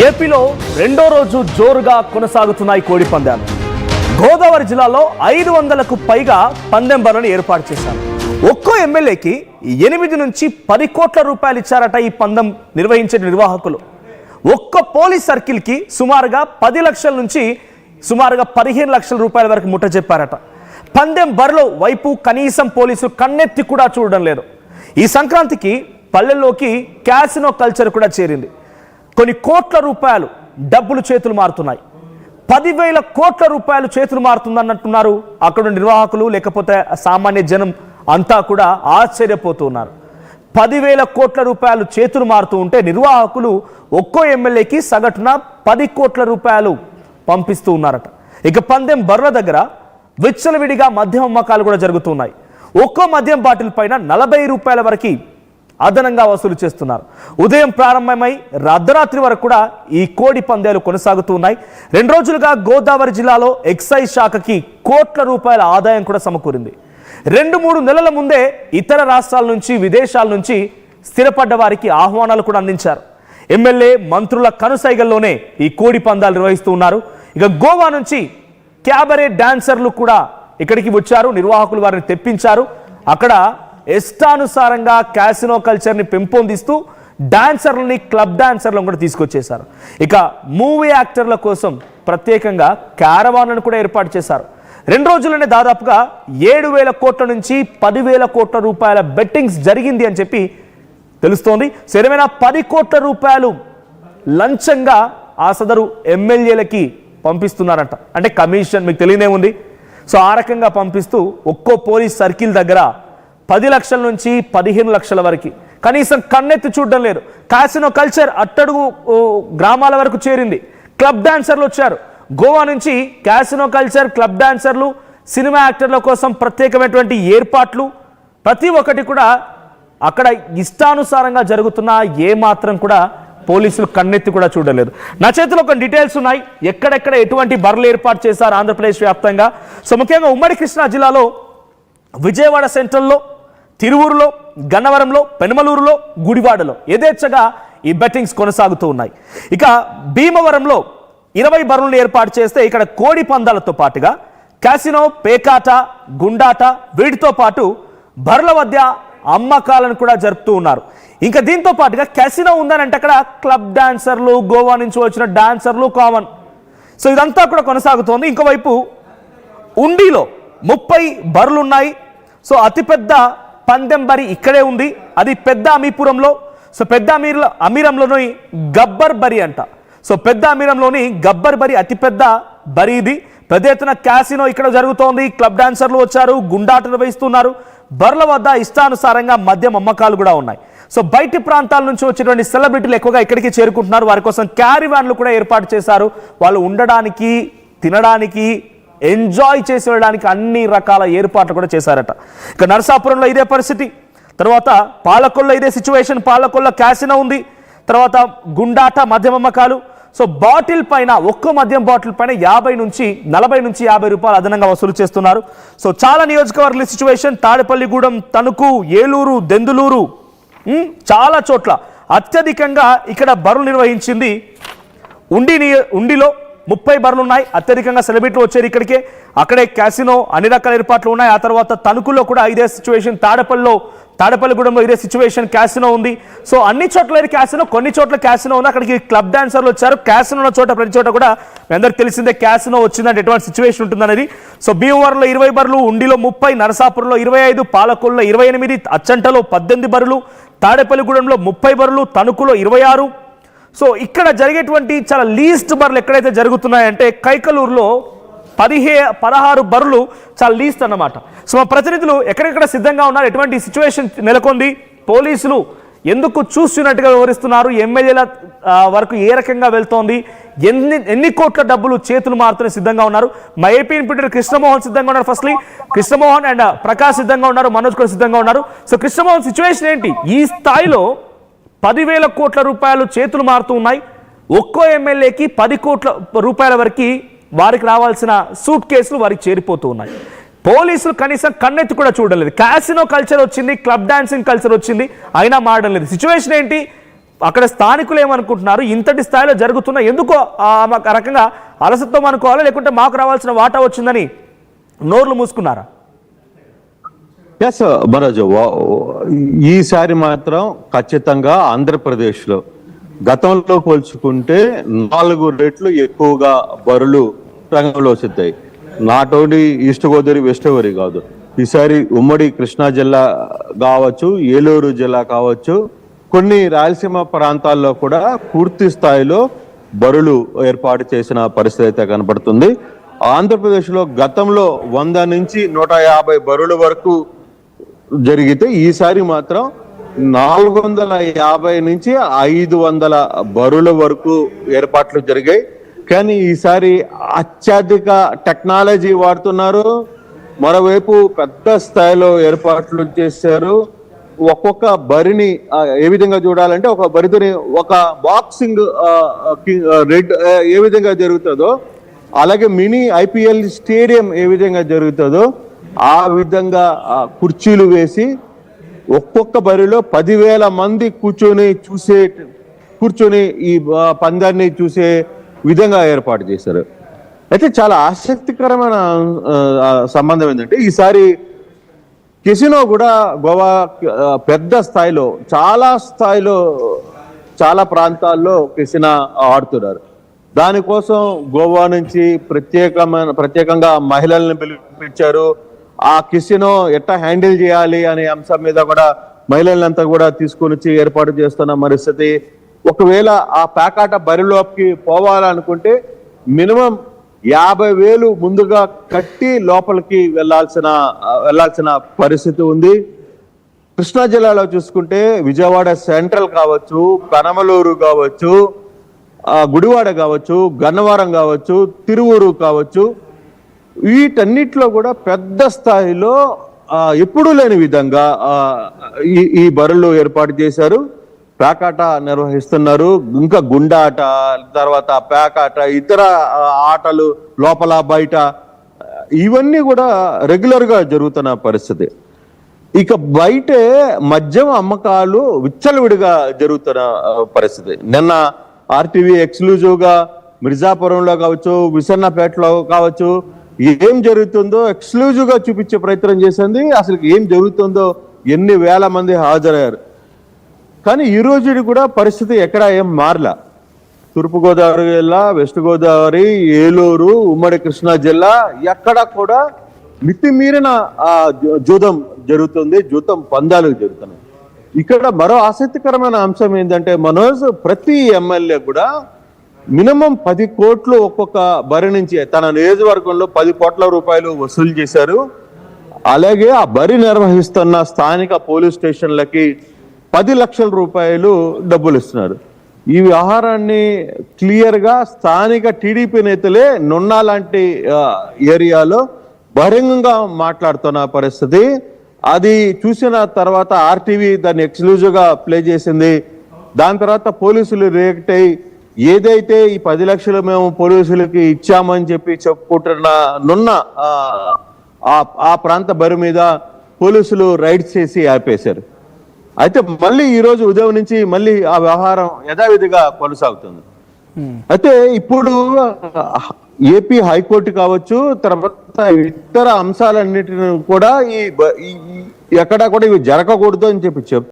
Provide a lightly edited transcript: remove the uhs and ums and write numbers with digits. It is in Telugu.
ఏపీలో రెండో రోజు జోరుగా కొనసాగుతున్నాయి కోడి పందాలు. గోదావరి జిల్లాలో 500కు పైగా పందెం బరులను ఏర్పాటు చేశారు. ఒక్కో ఎమ్మెల్యేకి 8 నుంచి 10 కోట్ల రూపాయలు ఇచ్చారట ఈ పందెం నిర్వహించే నిర్వాహకులు. ఒక్క పోలీస్ సర్కిల్కి సుమారుగా 10 లక్షల నుంచి సుమారుగా 15 లక్షల రూపాయల వరకు ముట్ట చెప్పారట. పందెం బరిలో వైపు కనీసం పోలీసులు కన్నెత్తి కూడా చూడడం లేదు. ఈ సంక్రాంతికి పల్లెల్లోకి క్యాసినో కల్చర్ కూడా చేరింది. కొన్ని కోట్ల రూపాయలు డబ్బులు చేతులు మారుతున్నాయి. 10,000 కోట్ల రూపాయలు చేతులు మారుతుందన్నట్టున్నారు అక్కడ నిర్వాహకులు, లేకపోతే సామాన్య జనం అంతా కూడా ఆశ్చర్యపోతున్నారు. 10,000 కోట్ల రూపాయలు చేతులు మారుతూ ఉంటే నిర్వాహకులు ఒక్కో ఎమ్మెల్యేకి సగటున 10 కోట్ల రూపాయలు పంపిస్తూ ఉన్నారట. ఇక పందెం బర్ల దగ్గర విచ్చలవిడిగా మద్యం అమ్మకాలు కూడా జరుగుతున్నాయి. ఒక్కో మద్యం బాటిల్ పైన 40 రూపాయల వరకు అదనంగా వసూలు చేస్తున్నారు. ఉదయం ప్రారంభమై అర్ధరాత్రి వరకు కూడా ఈ కోడి పందాలు కొనసాగుతూ ఉన్నాయి. 2 రోజులుగా గోదావరి జిల్లాలో ఎక్సైజ్ శాఖకి కోట్ల రూపాయల ఆదాయం కూడా సమకూరింది. 2-3 నెలల ముందే ఇతర రాష్ట్రాల నుంచి, విదేశాల నుంచి స్థిరపడ్డ వారికి ఆహ్వానాలు కూడా అందించారు. ఎమ్మెల్యే, మంత్రుల కనుసైగల్లోనే ఈ కోడి పందాలు నిర్వహిస్తూ ఉన్నారు. ఇక గోవా నుంచి క్యాబరే డాన్సర్లు కూడా ఇక్కడికి వచ్చారు. నిర్వాహకులు వారిని తెప్పించారు. అక్కడ ఇష్టానుసారంగా క్యాసినో కల్చర్ని పెంపొందిస్తూ డాన్సర్లని, క్లబ్ డాన్సర్లను కూడా తీసుకొచ్చేశారు. ఇక మూవీ యాక్టర్ల కోసం ప్రత్యేకంగా క్యారవాన్లను కూడా ఏర్పాటు చేశారు. 2 రోజుల్లోనే దాదాపుగా 7,000 కోట్ల నుంచి 10,000 కోట్ల రూపాయల బెట్టింగ్స్ జరిగింది అని చెప్పి తెలుస్తోంది. సరిమైన 10 కోట్ల రూపాయలు లంచంగా ఆ సదరు ఎమ్మెల్యేలకి పంపిస్తున్నారంట. అంటే కమిషన్ మీకు తెలియనే ఉంది. సో ఆ రకంగా పంపిస్తూ ఒక్కో పోలీస్ సర్కిల్ దగ్గర 10 లక్షల నుంచి 15 లక్షల వరకు కనీసం కన్నెత్తి చూడడం లేదు. కాసినో కల్చర్ అట్టడుగు గ్రామాల వరకు చేరింది. క్లబ్ డాన్సర్లు వచ్చారు. గోవా నుంచి కాసినో కల్చర్, క్లబ్ డాన్సర్లు, సినిమా యాక్టర్ల కోసం ప్రత్యేకమైనటువంటి ఏర్పాట్లు ప్రతి ఒక్కటి కూడా అక్కడ ఇష్టానుసారంగా జరుగుతున్నా ఏమాత్రం కూడా పోలీసులు కన్నెత్తి కూడా చూడలేదు. నా చేతిలో కొన్ని డీటెయిల్స్ ఉన్నాయి. ఎక్కడెక్కడ ఎటువంటి బర్లు ఏర్పాటు చేశారు ఆంధ్రప్రదేశ్ వ్యాప్తంగా. సో ముఖ్యంగా ఉమ్మడి కృష్ణా జిల్లాలో విజయవాడ సెంట్రల్లో, తిరువూరులో, గన్నవరంలో, పెనమలూరులో, గుడివాడలో యథేచ్ఛగా ఈ బెట్టింగ్స్ కొనసాగుతూ ఉన్నాయి. ఇక భీమవరంలో 20 బర్లను ఏర్పాటు చేస్తే ఇక్కడ కోడి పందాలతో పాటుగా క్యాసినో, పేకాట, గుండాట వీటితో పాటు బర్ల వద్ద అమ్మకాలను కూడా జరుపుతూ ఉన్నారు. ఇంకా దీంతో పాటుగా క్యాసినో ఉందనంటే అక్కడ క్లబ్ డాన్సర్లు, గోవా నుంచి వచ్చిన డాన్సర్లు కామన్. సో ఇదంతా కూడా కొనసాగుతోంది. ఇంకోవైపు ఉండిలో 30 బర్లు ఉన్నాయి. సో అతిపెద్ద పందెం బరి ఇక్కడే ఉంది. అది పెద్ద అమీపురంలో. సో పెద్ద అమీరంలోని గబ్బర్ బరి అంట. సో పెద్ద అమీరంలోని గబ్బర్ బరి అతిపెద్ద బరి ఇది. పెద్ద ఎత్తున క్యాసినో ఇక్కడ జరుగుతోంది. క్లబ్ డాన్సర్లు వచ్చారు, గుండాట నిర్వహిస్తున్నారు. బర్ల వద్ద ఇష్టానుసారంగా మద్యం అమ్మకాలు కూడా ఉన్నాయి. సో బయటి ప్రాంతాల నుంచి వచ్చినటువంటి సెలబ్రిటీలు ఎక్కువగా ఇక్కడికి చేరుకుంటున్నారు. వారి కోసం క్యారివాన్లు కూడా ఏర్పాటు చేశారు. వాళ్ళు ఉండడానికి, తినడానికి, ఎంజాయ్ చేసి వెళ్ళడానికి అన్ని రకాల ఏర్పాట్లు కూడా చేశారట. ఇక నరసాపురంలో ఇదే పరిస్థితి. తర్వాత పాలకొల్లో ఇదే సిచ్యువేషన్. పాలకొల్లో క్యాసినో ఉంది. తర్వాత గుండాట, మద్యం అమ్మకాలు. సో బాటిల్ పైన, ఒక్కో మద్యం బాటిల్ పైన 40 నుంచి 50 రూపాయలు అదనంగా వసూలు చేస్తున్నారు. సో చాలా నియోజకవర్గాల సిచ్యువేషన్. తాడేపల్లిగూడెం, తణుకు, ఏలూరు, దెందులూరు, చాలా చోట్ల అత్యధికంగా ఇక్కడ బరులు నిర్వహించింది ఉండిలో 30 బర్లు ఉన్నాయి. అత్యధికంగా సెలబ్రిటీలు వచ్చారు ఇక్కడికే. అక్కడే క్యాసినో, అన్ని రకాల ఏర్పాట్లు ఉన్నాయి. ఆ తర్వాత తణుకులో కూడా ఇదే సిచ్యువేషన్. తాడేపల్లిగూడెంలో ఇదే సిచ్యువేషన్, క్యాసినో ఉంది. సో అన్ని చోట్ల క్యాసినో, కొన్ని చోట్ల క్యాసినో ఉంది. అక్కడికి క్లబ్ డాన్సర్లు వచ్చారు. క్యాసినో ఉన్న చోట, ప్రతి చోట కూడా మీ అందరికి తెలిసిందే క్యాసినో వచ్చిందంటే ఎటువంటి సిచ్యువేషన్ ఉంటుందనేది. సో భీమవరంలో 20 బర్లు, ఉండిలో 30, నరసాపురంలో 25, పాలకొల్లో 28, అచ్చంటలో 18 బర్లు, తాడేపల్లిగూడెంలో 30 బర్లు, తణుకులో 26. సో ఇక్కడ జరిగేటువంటి చాలా లీస్ట్ బర్లు ఎక్కడైతే జరుగుతున్నాయంటే కైకలూరులో 16 బర్లు చాలా లీస్ట్ అన్నమాట. సో మా ప్రతినిధులు ఎక్కడెక్కడ సిద్ధంగా ఉన్నారు, ఎటువంటి సిచ్యువేషన్ నెలకొంది, పోలీసులు ఎందుకు చూస్తున్నట్టుగా వివరిస్తున్నారు, ఎమ్మెల్యేల వరకు ఏ రకంగా వెళ్తోంది, ఎన్ని కోట్ల డబ్బులు చేతులు మారుతూనే సిద్ధంగా ఉన్నారు. మా ఏపీ ఎంపీ కృష్ణమోహన్ సిద్ధంగా ఉన్నారు. ఫస్ట్లీ కృష్ణమోహన్ అండ్ ప్రకాష్ సిద్ధంగా ఉన్నారు, మనోజ్ కూడా సిద్ధంగా ఉన్నారు. సో కృష్ణమోహన్, సిచ్యువేషన్ ఏంటి? ఈ స్థాయిలో 10,000 కోట్ల రూపాయలు చేతులు మారుతూ ఉన్నాయి. ఒక్కో ఎమ్మెల్యేకి 10 కోట్ల రూపాయల వరకు వారికి రావాల్సిన సూట్ కేసులు వారికి చేరిపోతూ ఉన్నాయి. పోలీసులు కనీసం కన్నెత్తి కూడా చూడలేదు. క్యాసినో కల్చర్ వచ్చింది, క్లబ్ డాన్సింగ్ కల్చర్ వచ్చింది, అయినా మారడం లేదు. సిచ్యువేషన్ ఏంటి? అక్కడ స్థానికులు ఏమనుకుంటున్నారు? ఇంతటి స్థాయిలో జరుగుతున్న ఎందుకో ఆ రకంగా అలసత్వం అనుకోవాలా, లేకుంటే మాకు రావాల్సిన వాటా వచ్చిందని నోర్లు మూసుకున్నారా? ఎస్ మనోజ్, ఈసారి మాత్రం ఖచ్చితంగా ఆంధ్రప్రదేశ్లో గతంలో పోల్చుకుంటే 4 రెట్లు ఎక్కువగా బరులు రంగంలో సిద్ధాయి. Not only east Godavari west Godavari కాదు, ఈసారి ఉమ్మడి కృష్ణా జిల్లా కావచ్చు, ఏలూరు జిల్లా కావచ్చు, కొన్ని రాయలసీమ ప్రాంతాల్లో కూడా పూర్తి స్థాయిలో బరులు ఏర్పాటు చేసిన పరిస్థితి అయితే కనబడుతుంది. ఆంధ్రప్రదేశ్లో గతంలో 100 నుంచి 150 బరుల వరకు జరిగితే ఈసారి మాత్రం 450 నుంచి 500 బరుల వరకు ఏర్పాట్లు జరిగాయి. కానీ ఈసారి అత్యధిక టెక్నాలజీ వాడుతున్నారు, మరోవైపు పెద్ద స్థాయిలో ఏర్పాట్లు చేశారు. ఒక్కొక్క బరిని ఏ విధంగా చూడాలంటే, ఒక బరిని ఒక బాక్సింగ్ రెడ్ ఏ విధంగా జరుగుతుందో, అలాగే మినీ ఐపీఎల్ స్టేడియం ఏ విధంగా జరుగుతుందో ఆ విధంగా కుర్చీలు వేసి ఒక్కొక్క బరిలో 10,000 మంది కూర్చొని ఈ పందాన్ని చూసే విధంగా ఏర్పాటు చేశారు. అయితే చాలా ఆసక్తికరమైన సంబంధం ఏంటంటే, ఈసారి కెసినో కూడా గోవా పెద్ద స్థాయిలో చాలా ప్రాంతాల్లో కెసినో ఆడుతున్నారు. దానికోసం గోవా నుంచి ప్రత్యేకంగా మహిళల్ని పిలిపించారు. ఆ కెసినో ఎట్లా హ్యాండిల్ చేయాలి అనే అంశం మీద కూడా మహిళలంతా కూడా తీసుకొని వచ్చి ఏర్పాటు చేస్తున్న పరిస్థితి. ఒకవేళ ఆ పేకాట బరిలోకి పోవాలనుకుంటే మినిమం 50,000 ముందుగా కట్టి లోపలికి వెళ్లాల్సిన పరిస్థితి ఉంది. కృష్ణా జిల్లాలో చూసుకుంటే విజయవాడ సెంట్రల్ కావచ్చు, పెనమలూరు కావచ్చు, గుడివాడ కావచ్చు, గన్నవరం కావచ్చు, తిరువూరు కావచ్చు, వీటన్నిటిలో కూడా పెద్ద స్థాయిలో ఎప్పుడూ లేని విధంగా ఈ బరులు ఏర్పాటు చేశారు. పేకాట నిర్వహిస్తున్నారు. ఇంకా గుండాట, తర్వాత పేకాట, ఇతర ఆటలు లోపల బయట ఇవన్నీ కూడా రెగ్యులర్ గా జరుగుతున్న పరిస్థితి. ఇక బయటే మద్యం అమ్మకాలు విచ్చలవిడిగా జరుగుతున్న పరిస్థితి. నిన్న ఆర్టీవీ ఎక్స్క్లూజివ్ గా మిర్జాపురంలో కావచ్చు, విసన్నపేటలో కావచ్చు, ఏం జరుగుతుందో ఎక్స్క్లూజివ్ గా చూపించే ప్రయత్నం చేసింది. అసలు ఏం జరుగుతుందో, ఎన్ని వేల మంది హాజరయ్యారు. కానీ ఈ రోజు కూడా పరిస్థితి ఎక్కడ ఏం మారలా. తూర్పుగోదావరి జిల్లా, వెస్ట్ గోదావరి, ఏలూరు, ఉమ్మడి కృష్ణా జిల్లా ఎక్కడ కూడా మితిమీరిన జూదం జరుగుతుంది, జూదం పందాలు జరుగుతున్నాయి. ఇక్కడ మరో ఆసక్తికరమైన అంశం ఏంటంటే మనోజ్, ప్రతి ఎమ్మెల్యే కూడా మినిమం 10 కోట్లు ఒక్కొక్క బరి నుంచి తన నియోజకవర్గంలో 10 కోట్ల రూపాయలు వసూలు చేశారు. అలాగే ఆ బరి నిర్వహిస్తున్న స్థానిక పోలీస్ స్టేషన్లకి 10 లక్షల రూపాయలు డబ్బులు ఇస్తున్నారు. ఈ వ్యవహారాన్ని క్లియర్ గా స్థానిక టీడీపీ నేతలే నున్నా లాంటి ఏరియాలో బహిరంగంగా మాట్లాడుతున్న పరిస్థితి. అది చూసిన తర్వాత ఆర్టీవీ దాన్ని ఎక్స్క్లూజివ్ గా ప్లే చేసింది. దాని తర్వాత పోలీసులు రియాక్ట్ అయ్యి ఏదైతే ఈ 10 లక్షలు మేము పోలీసులకి ఇచ్చామని చెప్పి చెప్పుకుంటున్న నున్న ఆ ప్రాంత బరి మీద పోలీసులు రైడ్స్ చేసి ఆపేశారు. అయితే మళ్ళీ ఈ రోజు ఉదయం నుంచి మళ్ళీ ఆ వ్యవహారం యథావిధిగా కొనసాగుతుంది. అయితే ఇప్పుడు ఏపీ హైకోర్టు కావచ్చు, తర్వాత ఇతర అంశాలన్నిటిని కూడా ఎక్కడా కూడా ఇవి జరగకూడదు అని చెప్పి